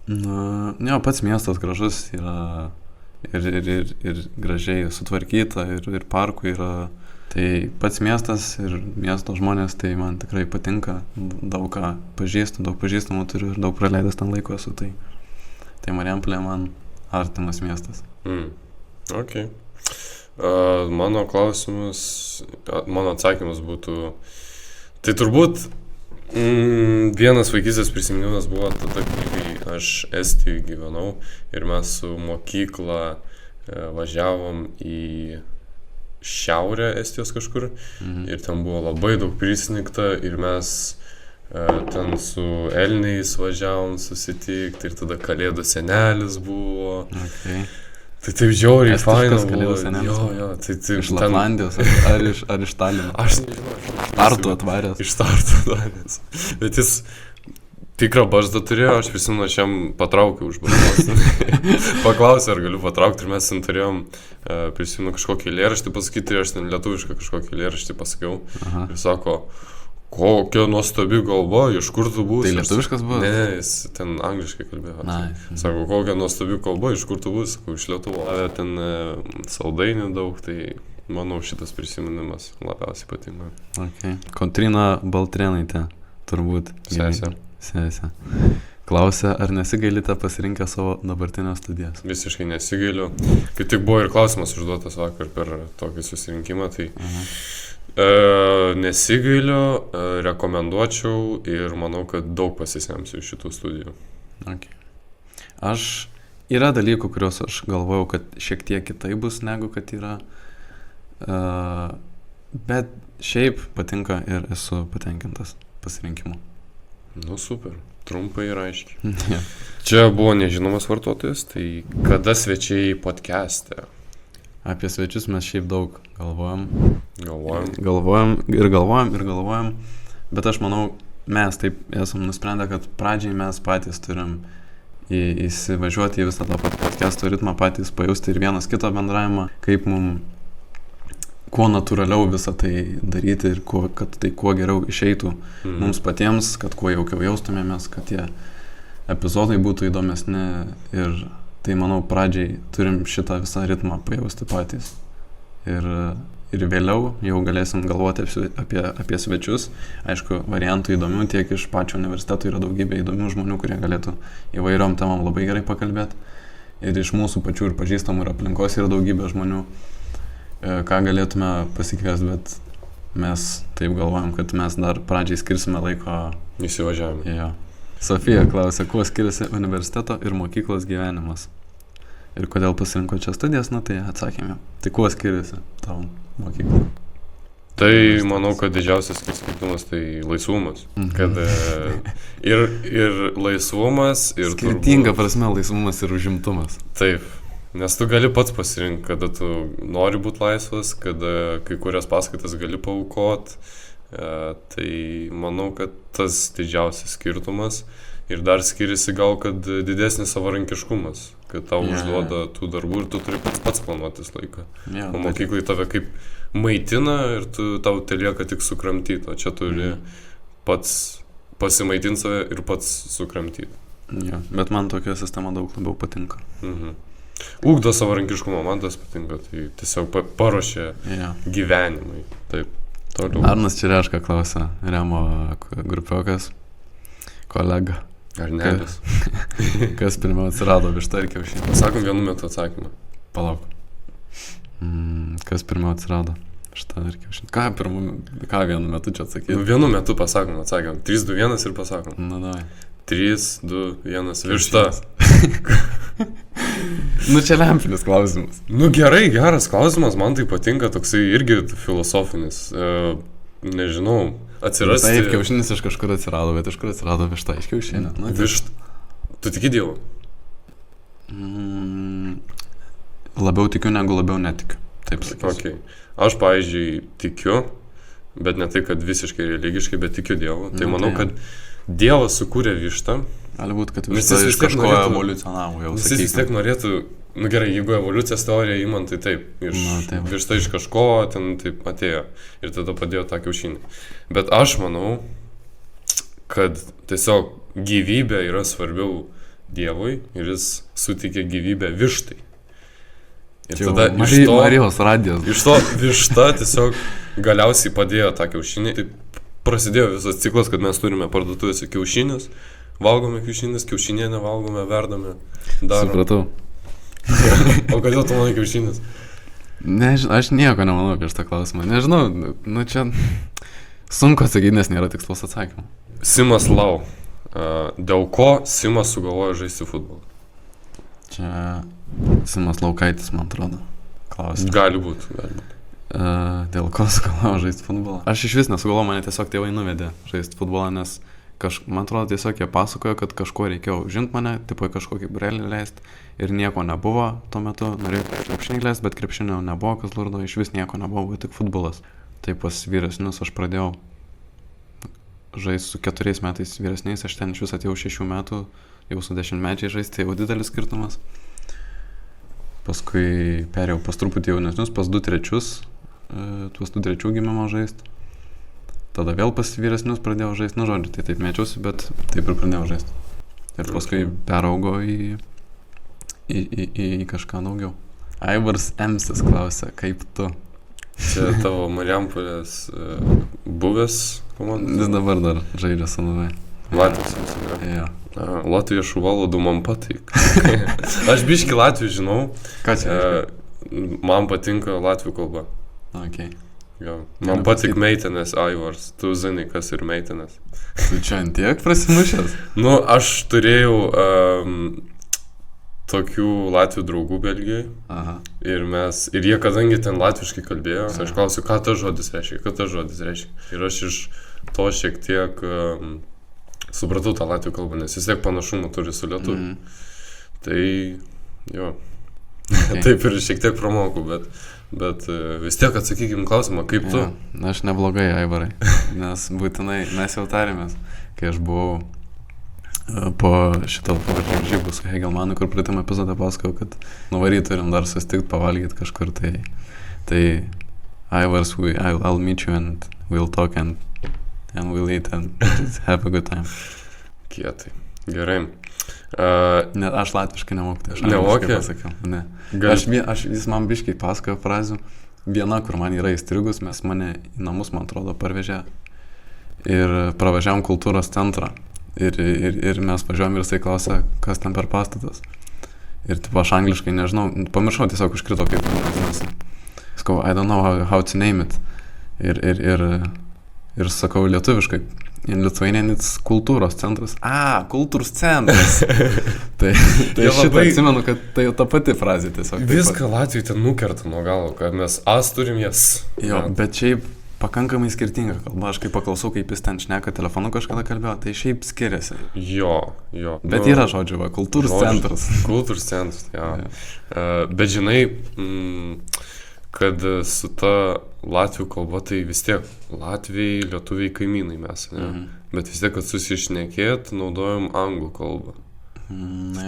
Pats miestas gražus yra ir gražiai sutvarkyta, ir parkų yra. Tai pats miestas ir miesto žmonės, tai man tikrai patinka, daug ką pažįstu, daug pažįstamų turiu ir daug praleidęs ten laiko esu. Tai Marijampolė man artimas miestas. Okay. Mano atsakymas būtų, tai turbūt vienas vaikystės prisiminimas buvo tada, kai aš Estijoje gyvenau ir mes su mokykla važiavom į šiaurę Estijos kažkur ir ten buvo labai daug prisnigta ir mes ten su elniais važiavom susitikti ir tada kalėdų senelis buvo. Okay. Tai taip žiauriai faina buvo. Jo, tai iš Laplandijos ar iš Talino? Aš nežinau. Tartu atvaręs. Iš Tartu atvaręs. Bet jis tikrą barzdą turėjo, aš prisimenu, aš jam patraukiau už barzdos. Paklausė, ar galiu patraukti ir mes ten turėjom, prisimenu, kažkokį eilėraštį pasakyti, aš ten lietuvišką kažkokį eilėraštį pasakiau. Ir sako, kokia nuostabi galva, iš kur tu būsi? Tai lietuviškas buvo? Ne, jis ten angliškai kalbėjo. Sako, kokia nuostabi kalba, iš kur tu būsi? Sakau, iš Lietuvos. Ten saldainių daug, tai manau šitas prisiminimas labiausiai patinka. Okay. Kotryna Baltrėnaitė, turbūt. Sesė. Klausia, ar nesigailite pasirinkę savo dabartinės studijas? Visiškai nesigailiu. Kai tik buvo ir klausimas užduotas vakar per tokį susirinkimą, tai... Nesigailiu, rekomenduočiau ir manau, kad daug pasisemsiu iš šitų studijų. Okay. Yra dalykų, kuriuos aš galvojau, kad šiek tiek kitai bus, negu kad yra. Bet šiaip patinka ir esu patenkintas pasirinkimu. Nu, super. Trumpai ir aiškiai. Ja. Čia buvo nežinomas vartotojas, tai kada svečiai podcast'e? Apie svečius mes šiaip daug galvojam. Galvojam. Bet aš manau, mes taip esam nusprendę, kad pradžiai mes patys turim įsivažiuoti į visą tą podcast'o ritmą, patys pajusti ir vienas kito bendravimą, kaip mums kuo natūraliau visą tai daryti ir kad tai kuo geriau išeitų mums patiems, kad kuo jaukiau jaustumėmės, kad tie epizodai būtų įdomesni ir tai, manau, pradžiai turim šitą visą ritmą pajausti patys. Ir vėliau jau galėsim galvoti apie svečius. Aišku, variantų įdomių tiek iš pačio universiteto yra daugybė įdomių žmonių, kurie galėtų įvairiom temam labai gerai pakalbėti. Ir iš mūsų pačių ir pažįstamų ir aplinkos yra daugybė žmonių, ką galėtume pasikviesti, bet mes taip galvojam, kad mes dar pradžiai skirsime laiko įsivažiavimui. Jo. Sofija klausė, kuo skiriasi universiteto ir mokyklos gyvenimas. Ir kodėl pasirinko čia studijas, tai atsakėme. Tai kuo skiriasi tavo mokykla? Tai manau, kad didžiausias skirtumas tai laisvumas. Kad ir laisvumas, ir skirtinga prasme laisvumas ir užimtumas. Taip. Nes tu gali pats pasirinkti, kada tu nori būti laisvas, kada kai kurias paskaitas gali paaukoti. Tai manau, kad tas didžiausias skirtumas ir dar skiriasi gal, kad didesnis savarankiškumas, kad tau užduoda tų darbų ir tu turi pats planuotis laiką. O mokyklai tave kaip maitina ir tau telieka tik sukramtyti, o čia turi pats pasimaitinti save ir pats sukramtyti. Ja, bet man tokia sistema daug labiau patinka. Ugdo savarankiškumą, man tas patinka, tai tiesiog paruošia gyvenimui. Taip, toliau. Arnas Čireška klausė, Remo grupiokas, kolega. Ar nelis? Kas pirmiau atsirado, višta ir kiaušinis? Pasakom vienu metu atsakymą. Palauk. Kas pirmiau atsirado? Višta ir kiaušinis. Ką vienu metu čia atsakyti? Vienu metu pasakom atsakymą. 3, 2, 1 ir pasakom. Na, davai. 3, 2, 1, višta. Čia lempinis klausimas. Gerai, geras klausimas, man tai patinka, toksai irgi filosofinis. Nežinau, atsirasti... Taip, kiaušinis iš kažkur atsirado, bet iš kur atsirado višta? Iš kiaušinio. Višta. Tu tiki Dievu? Labiau tikiu, negu labiau netikiu. Taip sakysiu. Okay. Aš, pavyzdžiui, tikiu, bet ne tai, kad visiškai religiškai, bet tikiu Dievu. Tai manau, kad Dievas sukūrė vištą. Gali būti, kad višta iš kažko evoliucionavo jau. Jis vis tiek norėtų, gerai, jeigu evoliucijos teorija įman, tai taip, višta iš kažko ten taip atėjo ir tada padėjo tą kiaušinį. Bet aš manau, kad tiesiog gyvybė yra svarbiau Dievui ir jis suteikė gyvybę vištai. Ir tada Marijos radijos. Iš to višta tiesiog galiausiai padėjo tą kiaušinį. Taip prasidėjo visas ciklas, kad mes turime parduotuvėse kiaušinius. Valgome kiaušinis, kiaušinienę valgome, verdame, darome. Supratau. O kodėl tu manai kiaušinis? Nežinau, aš nieko nemanau apie šitą klausimą. Nežinau, čia sunku atsakyti, nes nėra tikslaus atsakymo. Simas Lau. Dėl ko Simas sugalvojo žaisti futbolą? Čia Simas Laukaitis, man atrodo, klausė. Gali būti. Dėl ko sugalvojo žaisti futbolą? Aš iš vis nesugalvoju, mane tiesiog tėvai nuvedė žaisti futbolą, nes man atrodo, tiesiog jie pasakojo, kad kažko reikėjo užimti mane, tipo kažkokį brelį leisti ir nieko nebuvo tuo metu, norėjau krepšinį leisti, bet krepšinio nebuvo, kas lurdo, iš vis nieko nebuvo, tik futbolas. Tai pas vyresnius aš pradėjau žaisti su 4 metais vyresniais, aš ten iš vis atėjau 6 metų, jau su 10 mečiai žaisti, tai jau didelis skirtumas. Paskui perėjau pas truputį jaunesnius, pas 2-3, tuos 2-3 gimimo žaisti. Tada vėl pas vyresnius pradėjau žaisti, žodžiu, tai taip mečiausi, bet taip ir pradėjau žaisti. Ir paskui peraugo į kažką daugiau. Aivars Emsis klausė, kaip tu? Čia tavo Marijampolės buvęs komandas? Vis dabar dar žaidžia su nuvai. Latvijos visą, ne? Jo. Latvijos šuvalodų man patik. Aš biški Latvijų žinau. Ką čia? Man patinka latvių kalba. Okay. Man patik Meitenės Aivars. Tu žinai, kas ir Meitenės. Tu čia antiek prasimušęs? Aš turėjau tokių latvių draugų Belgijoje. Aha. Ir jie, kadangi ten latviškai kalbėjo, aš klausiu, ką tas žodis reiškia. Ir aš iš to šiek tiek supratau tą latvių kalbą, nes vis tiek panašumų turi su lietuviu. Tai, jo, taip ir šiek tiek pramokau, bet vis tiek atsakykim klausimą, kaip tu? Aš neblogai, Aivarai, nes būtinai mes jau tarėmės, kai aš buvau po šito varžybų su Hegelmanu, kur praeitam epizodą pasakau, kad nuvaryt turim dar susitikti, pavalgyti kažkur, tai Aivars, I'll meet you and we'll talk and we'll eat and just have a good time. Kietai, gerai. Ne, aš latviškai nemoku, tai aš Nemokė? pasakiau. Ne. Jis man biškiai pasakojo frazių, viena, kur man yra įstrigus, mes mane į namus, man atrodo, parvežė ir pravažiavom kultūros centrą. Ir mes važiuojam ir jisai klausia, kas ten per pastatas. Ir tipo, aš angliškai nežinau, pamiršau, tiesiog užkrito kaip vadinasi. Sakau, I don't know how to name it. Ir sakau lietuviškai. In Lithuanian it's kultūros centras. Kultūros centras. tai šitą atsimenu, kad tai ta pati frazė tiesiog. Viską Latvijai ten nukerta nuo galo, kad mes turim jas. Jo, bet šiaip pakankamai skirtinga kalba. Aš kai paklausau, kaip jis ten šneka telefonu kažkada kalbėjo, tai šiaip skiriasi. Jo. Bet yra žodžiu, kultūros centras. Kultūros centras, jo. Bet žinai, kad su ta latvių kalba, tai vis tiek latviai, lietuviai kaimynai mes, ne? Bet vis tiek, kad susišnekėt, naudojam anglų kalbą.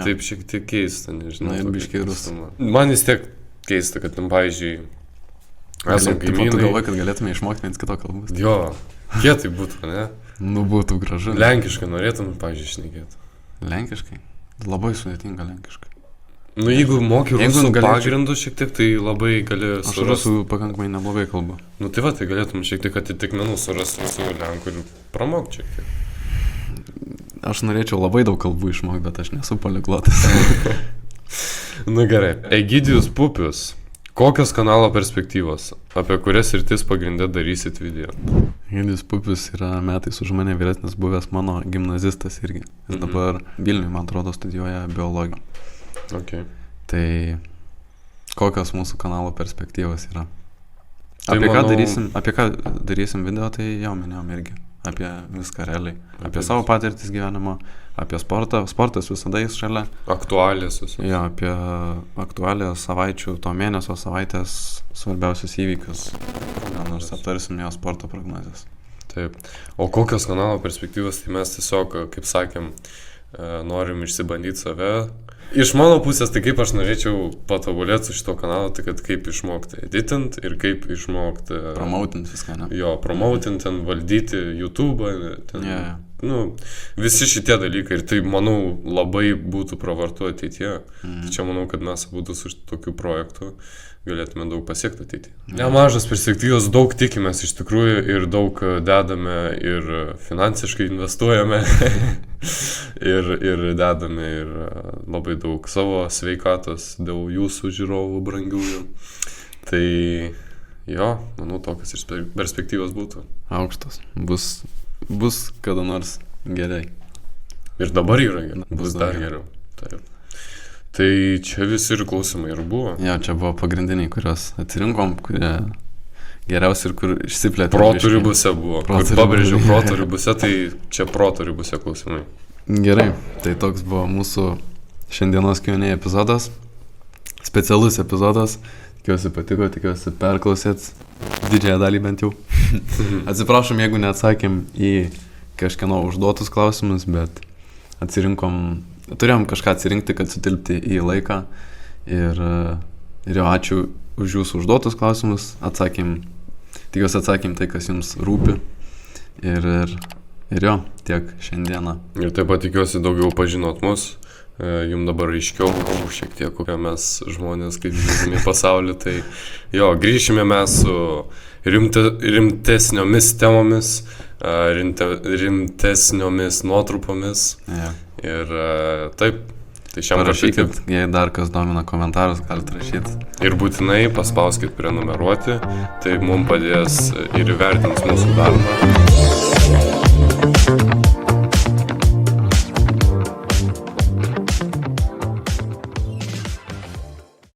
Taip šiek tiek keista, nežinau. Na ir biškiai rusų. Man vis tiek keista, kad ten, pavyzdžiui, esam kaimynai. Tu galvoji, kad galėtume išmokti viens kito kalbos? Jo, kietai būtų, ne? Būtų gražu. Lenkiškai norėtum, pavyzdžiui, šnekėti. Lenkiškai? Labai sudėtinga lenkiškai. Jeigu moki rusų pagrindų šiek tiek, tai labai gali surasti. Aš rusų pakankamai neblogai kalbu. Tai va, tai galėtum šiek tiek atitikmenų surasti rusų lenkų ir pramokti šiek tiek. Aš norėčiau labai daug kalbų išmokti, bet aš nesu poliglotas. Gerai. Egidijus Pupius. Kokios kanalo perspektyvos? Apie kurias sritis pagrindė darysit video? Egidijus Pupius yra metais už mane vyresnis buvęs mano gimnazistas irgi. Jis dabar Vilniuje, man atrodo, studijuoja biologiją. Okay. Tai kokios mūsų kanalo perspektyvos yra? Apie ką darysim video, tai jau minėjom irgi. Apie viską realiai. Apie savo patirtis gyvenimo, apie sportą. Sportas visada jis šalia. Aktualijas visus. Jo, apie aktualijas savaičių, to mėnesio savaitės svarbiausius įvykius. Nors aptarsim jo sporto prognozes. Taip. O kokios kanalo perspektyvos, tai mes tiesiog, kaip sakėm, norim išsibandyti save. Iš mano pusės, tai kaip aš norėčiau patobulėti su šito kanalu, tai kad kaip išmokti editint ir kaip išmokti... Promoutint viską, ne? Jo, promoutint, ten valdyti YouTube'ą, ten, visi šitie dalykai ir tai, manau, labai būtų pravartu ateityje. Tai čia manau, kad mes būtų su tokiu projektu galėtume daug pasiekti ateityje. Nemažas perspektyvos, daug tikimės iš tikrųjų ir daug dedame ir finansiškai investuojame ir dedame ir labai daug savo sveikatos dėl jūsų žiūrovų brangiųjų. Tai jo, manau, tokios perspektyvos būtų. Aukštos. Bus kada nors gerai. Ir dabar yra gerai. Bus dar geriau. Taip. Tai čia visi ir klausimai ir buvo. Jo, čia buvo pagrindiniai, kuriuos atsirinkom, kurie geriausi ir kur išsiplėtė. Proto ribose buvo. Kur pabrėžiau proto ribose, tai čia proto ribose klausimai. Gerai, tai toks buvo mūsų šiandienos Q&A epizodas. Specialus epizodas. Tikiuosi patiko, tikiuosi perklausėt didžiąją dalį bent jau. Atsiprašom, jeigu neatsakėm į kažkieno užduotus klausimus, bet turėjom kažką atsirinkti, kad sutilpti į laiką ir jo, ačiū už jūsų užduotus klausimus, tikiuosi atsakėm tai, kas jums rūpi ir jo, tiek šiandieną. Ir taip pat tikiuosi daugiau pažinot mus, jums dabar aiškiau šiek tiek, kokie mes žmonės, kaip žiūrime pasaulį, tai jo, grįšime mes su rimtesniomis temomis, rimtesniomis nuotrupomis. Ja. Ir taip, tai šiam parašykit, jei dar kas domina komentarus, galite rašyti. Ir būtinai paspauskit prenumeruoti, tai mums padės ir įvertins mūsų darbą.